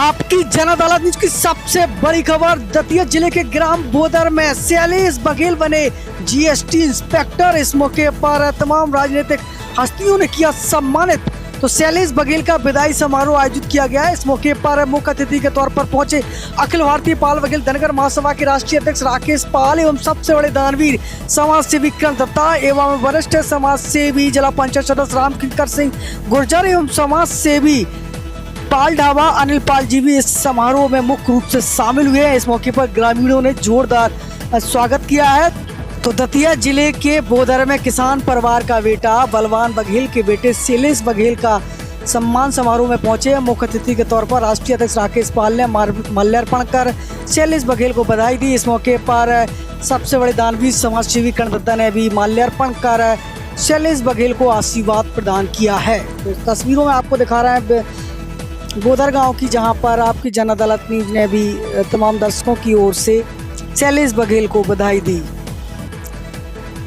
आपकी जन अदालत न्यूज की सबसे बड़ी खबर, दतिया जिले के ग्राम बोदर में शैलेश बघेल बने जीएसटी इंस्पेक्टर। इस मौके पर तमाम राजनीतिक हस्तियों ने किया सम्मानित। तो शैलेश बघेल का विदाई समारोह आयोजित किया गया है। इस मौके पर मुख्य अतिथि के तौर पर पहुंचे अखिल भारतीय पाल बघेल धनगर महासभा के राष्ट्रीय अध्यक्ष राकेश पाल एवं सबसे बड़े दानवीर समाज सेवी कर्ण दत्ता एवं वरिष्ठ समाज सेवी जिला पंचायत सदस्य राम किंकर सिंह गुर्जर एवं समाज सेवी पाल ढाबा अनिल पाल जी भी इस समारोह में मुख्य रूप से शामिल हुए हैं। इस मौके पर ग्रामीणों ने जोरदार स्वागत किया है। तो दतिया जिले के बोदर में किसान परिवार का बेटा बलवान बघेल के बेटे शैलेश बघेल का सम्मान समारोह में पहुंचे। मुख्य अतिथि के तौर पर राष्ट्रीय अध्यक्ष राकेश पाल ने माल्यार्पण कर शैलेश बघेल को बधाई दी। इस मौके पर सबसे बड़े दानवीर समाज सेवी कर्ण दत्ता ने भी माल्यार्पण कर शैलेश बघेल को आशीर्वाद प्रदान किया है। तो तस्वीरों में आपको दिखा रहे हैं बोदर गांव की, जहां पर आपकी जन अदालत न्यूज ने भी तमाम दर्शकों की ओर से शैलेश बघेल को बधाई दी।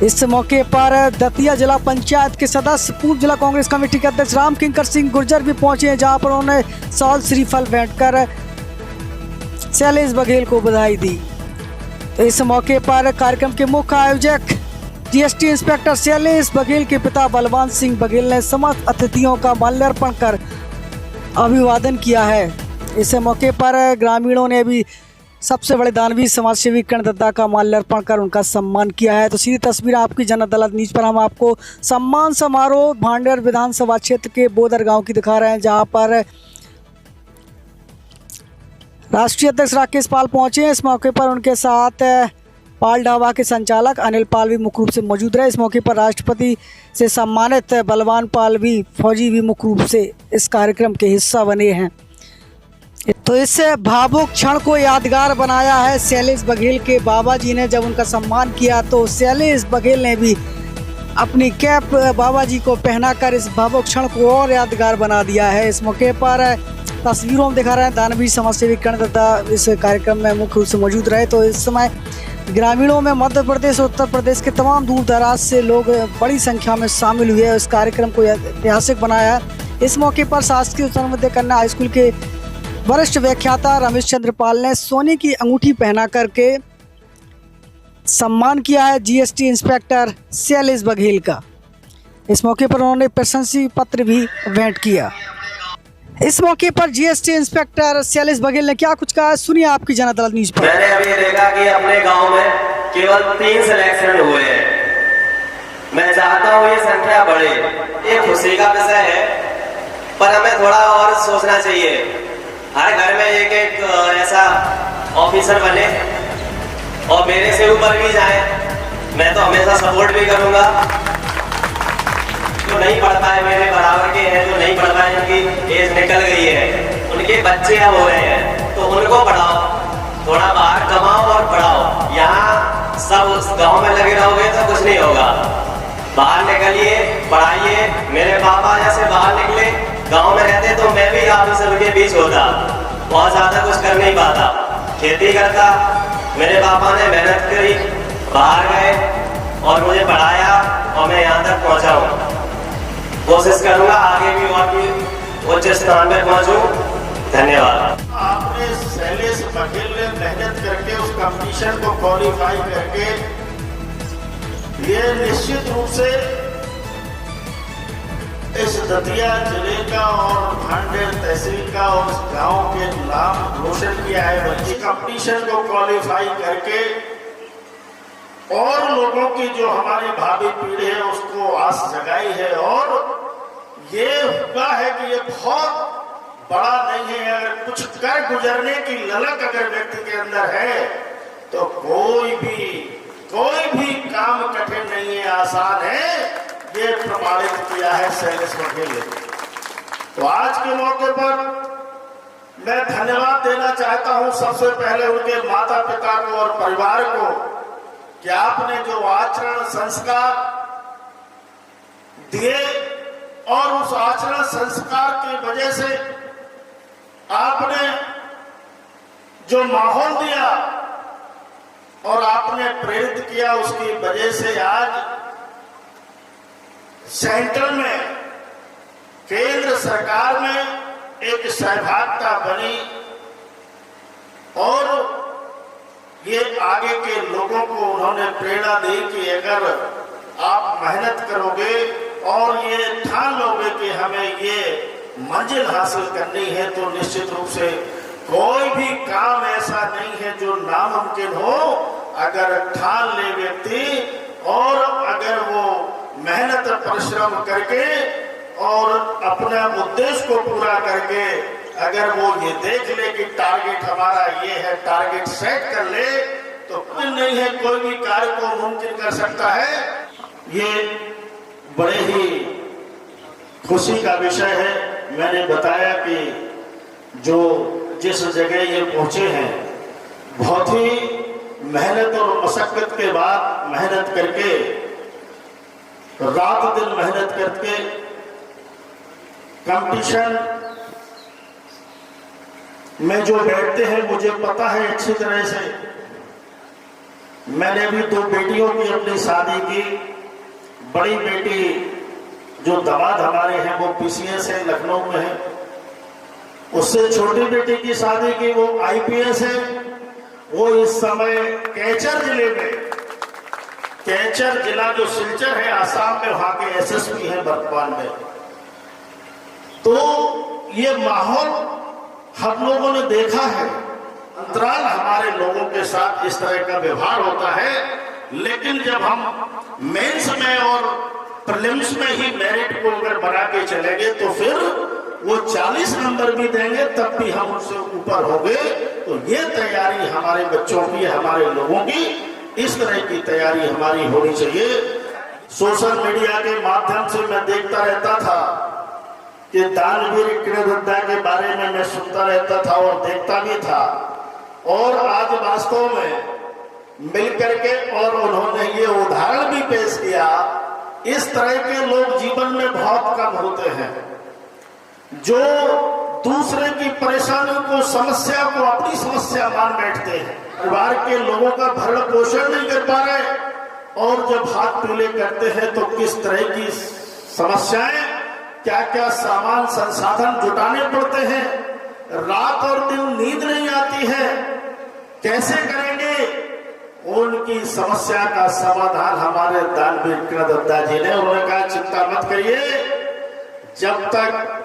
इस मौके पर दतिया जिला पंचायत के सदस्य पूर्व जिला कांग्रेस कमेटी के अध्यक्ष राम किंकर सिंह गुर्जर भी पहुंचे, जहां पर उन्होंने साल श्रीफल भेंट कर शैलेश बघेल को बधाई दी। तो इस मौके पर कार्यक्रम के मुख्य आयोजक जीएसटी इंस्पेक्टर शैलेश बघेल के पिता बलवान सिंह बघेल ने समस्त अतिथियों का माल्यार्पण कर अभिवादन किया है। इस मौके पर ग्रामीणों ने भी सबसे बड़े दानवीर समाज सेवी कर्ण दत्ता का माल्यार्पण कर उनका सम्मान किया है। तो सीधी तस्वीर आपकी जन अदालत न्यूज पर हम आपको सम्मान समारोह भांडेर विधानसभा क्षेत्र के बोदर गांव की दिखा रहे हैं, जहां पर राष्ट्रीय अध्यक्ष राकेश पाल पहुंचे हैं। इस मौके पर उनके साथ पाल ढाबा के संचालक अनिल पाल भी मुख्य रूप से मौजूद रहे। इस मौके पर राष्ट्रपति से सम्मानित बलवान पाल भी फौजी भी मुख्य रूप से इस कार्यक्रम के हिस्सा बने हैं। तो इस भावुक क्षण को यादगार बनाया है शैलेश बघेल के बाबा जी ने। जब उनका सम्मान किया तो शैलेश बघेल ने भी अपनी कैप बाबा जी को पहनाकर इस भावुक क्षण को और यादगार बना दिया है। इस मौके पर तस्वीरों में दिखा रहे हैं दानवीर समाज सेवी कर्ण दत्ता इस कार्यक्रम में मुख्य रूप से मौजूद रहे। तो इस समय ग्रामीणों में मध्य प्रदेश और उत्तर प्रदेश के तमाम दूर दराज से लोग बड़ी संख्या में शामिल हुए। इस कार्यक्रम को ऐतिहासिक बनाया। इस मौके पर शासकीय उच्च मध्य कन्या हाई स्कूल के वरिष्ठ व्याख्याता रमेश चंद्र पाल ने सोने की अंगूठी पहना करके सम्मान किया है जीएसटी इंस्पेक्टर शैलेश बघेल का। इस मौके पर उन्होंने प्रशंसा पत्र भी भेंट किया। इस मौके पर जीएसटी इंस्पेक्टर शैलेश बघेल ने क्या कुछ कहा, सुनिए आपकी जन अदालत न्यूज पर। मैंने अभी देखा कि अपने गांव में केवल 3 सिलेक्शन हुए हैं। मैं चाहता हूं ये संख्या बढ़े। ये खुशी का विषय है, पर हमें थोड़ा और सोचना चाहिए। हर घर में एक एक ऐसा ऑफिसर बने और मेरे से ऊपर भी जाए। मैं तो हमेशा सपोर्ट भी करूंगा। जो नहीं पढ़ पाए मेरे बराबर के हैं, जो नहीं पढ़ पाए, उनकी एज निकल गई है, उनके बच्चे अब हो रहे हैं, तो उनको पढ़ाओ, थोड़ा बाहर कमाओ और पढ़ाओ। यहाँ सब गांव में लगे रहोगे तो कुछ नहीं होगा। बाहर निकलिए, पढ़ाइए। मेरे पापा जैसे बाहर निकले, गांव में रहते तो मैं भी ऑफिसर के बीच होता, बहुत ज्यादा कुछ कर नहीं पाता, खेती करता। मेरे पापा ने मेहनत करी, बाहर गए और मुझे पढ़ाया और मैं यहाँ तक पहुँचा हूँ। कोशिश करूंगा आगे भी और भी उच्च स्थान पर पहुंचूं। धन्यवाद। आपने शैलेश बघेल ने मेहनत करके उस कंपटीशन को क्वालिफाई करके ये निश्चित रूप से इस दतिया जिले का और भांडेर तहसील का और इस गांव के नाम रोशन किया है। बच्चे कंपटीशन को क्वालिफाई करके और लोगों की जो हमारी भावी पीढ़ी है उसको आस जगाई है। और ये हुआ है कि ये बहुत बड़ा नहीं है। अगर कुछ कर गुजरने की ललक अगर व्यक्ति के अंदर है तो कोई भी काम कठिन नहीं है, आसान है। ये प्रमाणित किया है शैलेश बघेल ने। तो आज के मौके पर मैं धन्यवाद देना चाहता हूं सबसे पहले उनके माता पिता को और परिवार को कि आपने जो आचरण संस्कार दिए और उस आचरण संस्कार की वजह से आपने जो माहौल दिया और आपने प्रेरित किया, उसकी वजह से आज सेंट्रल में, केंद्र सरकार में एक सहभागिता बनी और ये आगे के लोगों को उन्होंने प्रेरणा दी कि अगर आप मेहनत करोगे और ये ठान लोगे कि हमें ये मंजिल हासिल करनी है, तो निश्चित रूप से कोई भी काम ऐसा नहीं है जो नामुमकिन हो। अगर ठान ले व्यक्ति और अगर वो मेहनत परिश्रम करके और अपने उद्देश्य को पूरा करके अगर वो ये देख ले कि टारगेट हमारा ये है, टारगेट सेट कर ले, तो कुछ नहीं है, कोई भी कार्य को मुमकिन कर सकता है। ये बड़े ही खुशी का विषय है। मैंने बताया कि जो जिस जगह ये पहुंचे हैं, बहुत ही मेहनत और मशक्कत के बाद मेहनत करके, रात दिन मेहनत करके कंपटीशन में जो बैठते हैं, मुझे पता है अच्छी तरह से। मैंने भी 2 बेटियों की अपनी शादी की। बड़ी बेटी जो दामाद हमारे हैं वो पीसीएस है, लखनऊ में है। उससे छोटी बेटी की शादी की, वो आईपीएस है। वो इस समय कैचर जिले में, कैचर जिला जो सिलचर है आसाम में, वहां के एसएसपी हैं वर्तमान में। तो ये माहौल हम लोगों ने देखा है। अंतराल हमारे लोगों के साथ इस तरह का व्यवहार होता है, लेकिन जब हम मेंस में और प्रीलिम्स में ही मेरिट को अगर बना के चलेंगे तो फिर वो 40 नंबर भी देंगे तब भी हम उससे ऊपर होंगे। तो ये तैयारी हमारे बच्चों की, हमारे लोगों की, इस तरह की तैयारी हमारी होनी चाहिए। सोशल मीडिया के माध्यम से मैं देखता रहता था कि दानवीर कृष्णदत्ता के बारे में मैं सुनता रहता था और देखता भी था, और आज वास्तव में मिलकर के और उन्होंने ये उदाहरण भी पेश किया। इस तरह के लोग जीवन में बहुत कम होते हैं जो दूसरे की परेशानी को, समस्या को अपनी समस्या मान बैठते हैं। परिवार के लोगों का भरण पोषण नहीं कर पा रहे और जब हाथ पीले करते हैं तो किस तरह की समस्याएं, क्या क्या सामान संसाधन जुटाने पड़ते हैं, रात और दिन नींद नहीं आती है, कैसे करेंगे? उनकी समस्या का समाधान हमारे दानवीर कृष्णदत्ता जी ने, उन्होंने कहा चिंता मत करिए, जब तक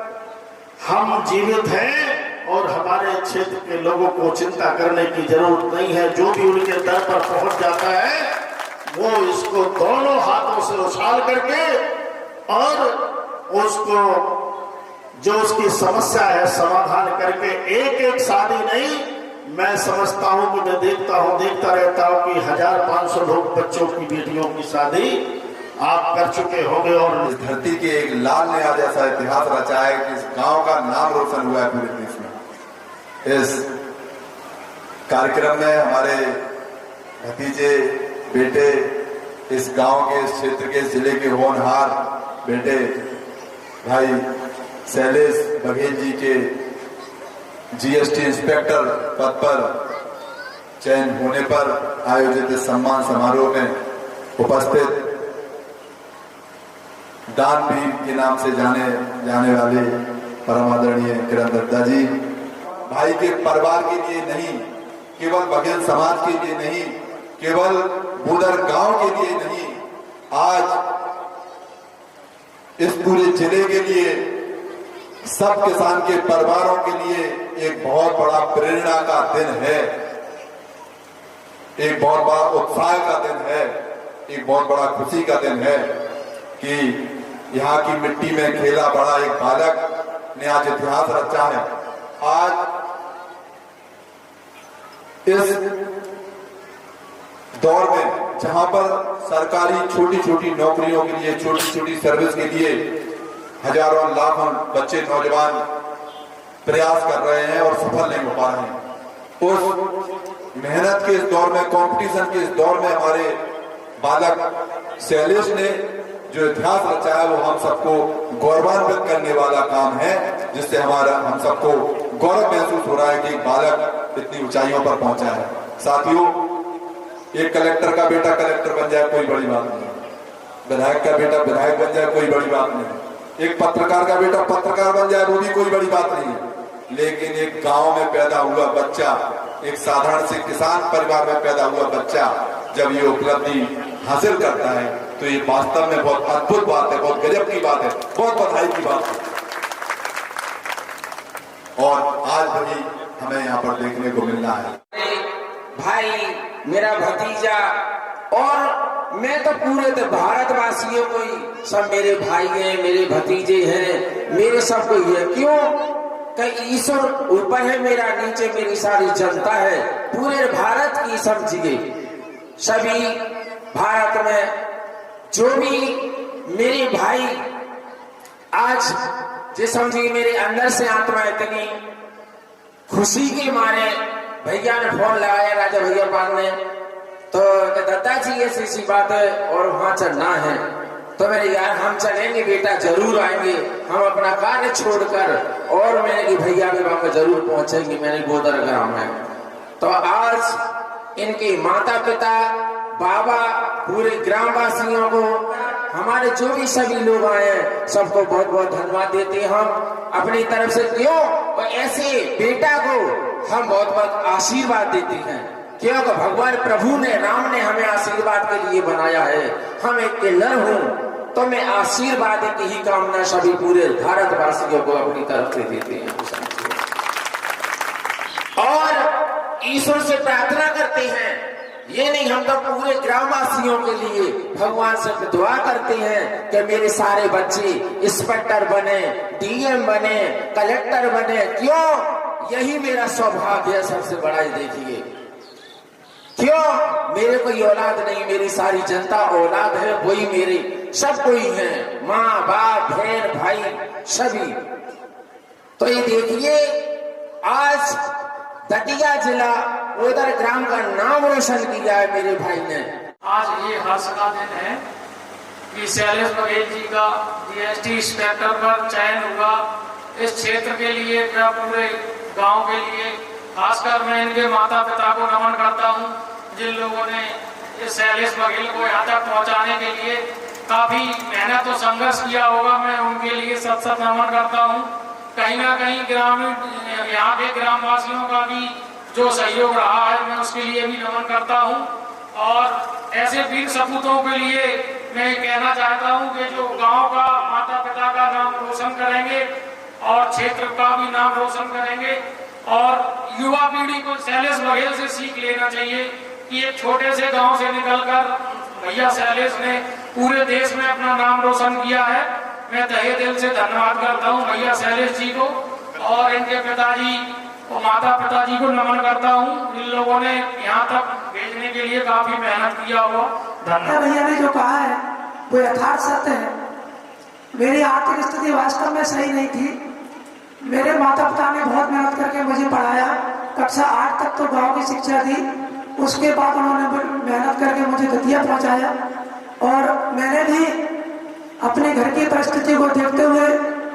हम जीवित हैं और हमारे क्षेत्र के लोगों को चिंता करने की जरूरत नहीं है। जो भी उनके दर पर पहुंच जाता है वो इसको दोनों हाथों से उछाल करके और उसको जो उसकी समस्या है समाधान करके, एक एक शादी नहीं, मैं समझता हूं कि मैं देखता रहता हूं कि 1500 लोग बच्चों की, बेटियों की शादी आप कर चुके होंगे। और इस धरती के एक लाल ने आज ऐसा इतिहास रचा है कि इस गांव का नाम रोशन हुआ है पूरे देश में। इस कार्यक्रम में हमारे भतीजे, बेटे, इस गांव के, इस क्षेत्र के, जिले के होनहार बेटे भाई शैलेश बघेल जी के जीएसटी इंस्पेक्टर पद पर चयन होने पर आयोजित सम्मान समारोह में उपस्थित दानवीर के नाम से जाने वाले परम आदरणीय कृष्णदत्ता जी, भाई के परिवार के लिए नहीं, केवल बघेल समाज के लिए नहीं, केवल बूदर गांव के लिए नहीं, आज इस पूरे जिले के लिए, सब किसान के परिवारों के लिए एक बहुत बड़ा प्रेरणा का दिन है, एक बहुत बड़ा उत्साह का दिन है, एक बहुत बड़ा खुशी का दिन है कि यहाँ की मिट्टी में खेला बड़ा एक बालक ने आज इतिहास रचा है। आज इस दौर में जहां पर सरकारी छोटी छोटी नौकरियों के लिए, छोटी छोटी सर्विस के लिए हजारों लाखों बच्चे, नौजवान प्रयास कर रहे हैं और सफल नहीं हो पा रहे हैं, उस मेहनत के इस दौर में, कंपटीशन के इस दौर में हमारे बालक शैलेश ने जो इतिहास रचा है वो हम सबको गौरवान्वित करने वाला काम है, जिससे हम सबको गौरव महसूस हो रहा है कि बालक इतनी ऊंचाइयों पर पहुंचा है। साथियों, एक कलेक्टर का बेटा कलेक्टर बन जाए कोई बड़ी बात नहीं, विधायक का बेटा विधायक बन जाए कोई बड़ी बात नहीं, एक पत्रकार का बेटा पत्रकार बन जाए वो भी कोई बड़ी बात नहीं है, लेकिन एक गांव में पैदा हुआ बच्चा, एक साधारण से किसान परिवार में पैदा हुआ बच्चा जब ये उपलब्धि हासिल करता है तो ये वास्तव में बहुत अद्भुत बात है, बहुत गजब की बात है, बहुत बधाई की बात है। और आज भी हमें यहाँ पर देखने को मिलना है। भाई, मेरा भतीजा और मैं तो पूरे तो भारतवासियों को ही सब मेरे भाई हैं, मेरे भतीजे हैं, मेरे सब को ही है। क्यों? कि ईश्वर ऊपर है, मेरा नीचे मेरी सारी जनता है। पूरे भारत की समझिए, सभी भारत में जो भी मेरे भाई आज जो समझिए मेरे अंदर से आत्मा इतनी खुशी के मारे भैया ने फोन लगाया, राजा भैया पाल ने, तो दादाजी ऐसी बात है और वहां चलना है। तो मैंने यार हम चलेंगे बेटा, जरूर आएंगे, हम अपना कार्य छोड़कर, और मैंने कि भैया भी वहां जरूर पहुंचेंगे, मैंने गोदर ग्राम है। तो आज इनके माता पिता, बाबा, पूरे ग्रामवासियों को, हमारे जो भी सभी लोग आए हैं, सबको बहुत बहुत धन्यवाद देते हैं हम अपनी तरफ से। क्यों? और ऐसे बेटा को हम बहुत बहुत आशीर्वाद देते हैं, क्योंकि भगवान प्रभु ने, राम ने हमें आशीर्वाद के लिए बनाया है। हम एक किलर हूँ तो मैं आशीर्वाद की ही कामना सभी पूरे भारतवासियों को अपनी तरफ से देते हैं और ईश्वर से प्रार्थना करते हैं। ये नहीं, हम तो पूरे ग्रामवासियों के लिए भगवान से दुआ करते हैं कि मेरे सारे बच्चे इंस्पेक्टर बने, डीएम बने, कलेक्टर बने। क्यों? यही मेरा सौभाग्य है सबसे बड़ा। देखिए, क्यों? मेरे कोई औलाद नहीं, मेरी सारी जनता औलाद है, वही मेरे सब कोई है, माँ बाप बहन भाई सभी। तो ये देखिए, आज दतिया जिला गोदर ग्राम का नाम रोशन किया है मेरे भाई ने। आज ये हर्ष का दिन है कि शैलेश बघेल जी का जीएसटी इंस्पेक्टर पर चयन हुआ। इस क्षेत्र के लिए, पूरे गांव के लिए, खासकर मैं इनके माता पिता को नमन करता हूं, जिन लोगों ने इस शैलेश बघेल को यहाँ तक पहुँचाने के लिए काफी मेहनत और संघर्ष किया होगा। मैं उनके लिए सत सत नमन करता हूँ। कहीं ना कहीं ग्रामीण, यहाँ के ग्रामवासियों का भी जो सहयोग रहा है, मैं उसके लिए भी नमन करता हूँ। और ऐसे वीर सपूतों के लिए मैं कहना चाहता हूँ कि जो गांव का, माता पिता का नाम रोशन करेंगे और क्षेत्र का भी नाम रोशन करेंगे। और युवा पीढ़ी को शैलेश बघेल से सीख लेना चाहिए कि एक छोटे से गांव से निकलकर भैया शैलेश ने पूरे देश में अपना नाम रोशन किया है। मैं तहे दिल से धन्यवाद करता हूं भैया शैलेश जी को, और इनके पिताजी और माता पिताजी को नमन करता हूं, इन लोगों ने यहाँ तक भेजने के लिए काफी मेहनत किया हुआ। धन्यवाद। भैया ने जो कहा है वो यथार्थ सत्य है। मेरी आर्थिक स्थिति वास्तव में सही नहीं थी। मेरे माता पिता ने बहुत मेहनत करके मुझे पढ़ाया, कक्षा 8 तक तो गाँव की शिक्षा दी। उसके बाद उन्होंने मेहनत करके मुझे दतिया पहुंचाया, और मैंने भी अपने घर की परिस्थिति को देखते हुए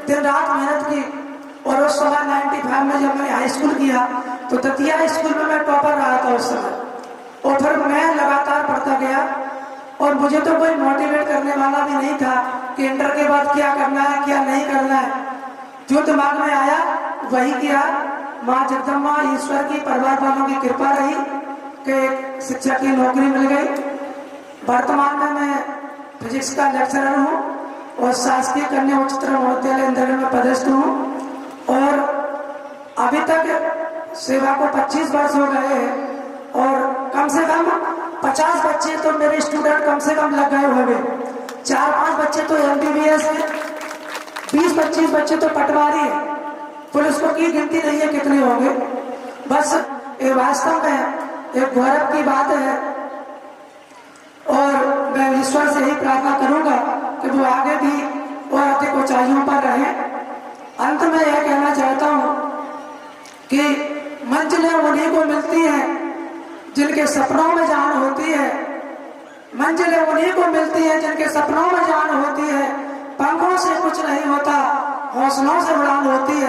दिन रात मेहनत की। और उस समय 95 में जब मैंने हाई स्कूल किया तो दतिया स्कूल में मैं टॉपर रहा था उस समय, और फिर मैं लगातार पढ़ता गया। और मुझे तो कोई मोटिवेट करने वाला भी नहीं था कि इंटर के बाद क्या करना है, क्या नहीं करना है। जो दिमाग में आया वही किया। माँ जगदम्बा, ईश्वर की, परिवार वालों की कृपा रही कि शिक्षा की नौकरी मिल गई। वर्तमान में मैं फिजिक्स का लेक्चरर हूँ और शासकीय कन्या उच्चतर महाविद्यालय इंदौर में पदस्थ हूँ। और अभी तक सेवा को 25 वर्ष हो गए हैं, और कम से कम 50 बच्चे तो मेरे स्टूडेंट कम से कम लग गए होंगे। 4-5 बच्चे तो MBBS है, 20-25 बच्चे तो पटवारी है। पुलिस को की गिनती नहीं है कितने होंगे। बस ये वास्तव में एक गौरव की बात है, और मैं ईश्वर से ही प्रार्थना करूंगा कि वो आगे भी और अधिक ऊंचाइयों पर रहे। अंत में यह कहना चाहता हूं कि मंजिलें उन्हीं को मिलती हैं जिनके सपनों में जान होती है। मंजिलें उन्हीं को मिलती हैं जिनके सपनों में जान होती है। पंखों से कुछ नहीं होता, हौसलों से उड़ान होती है।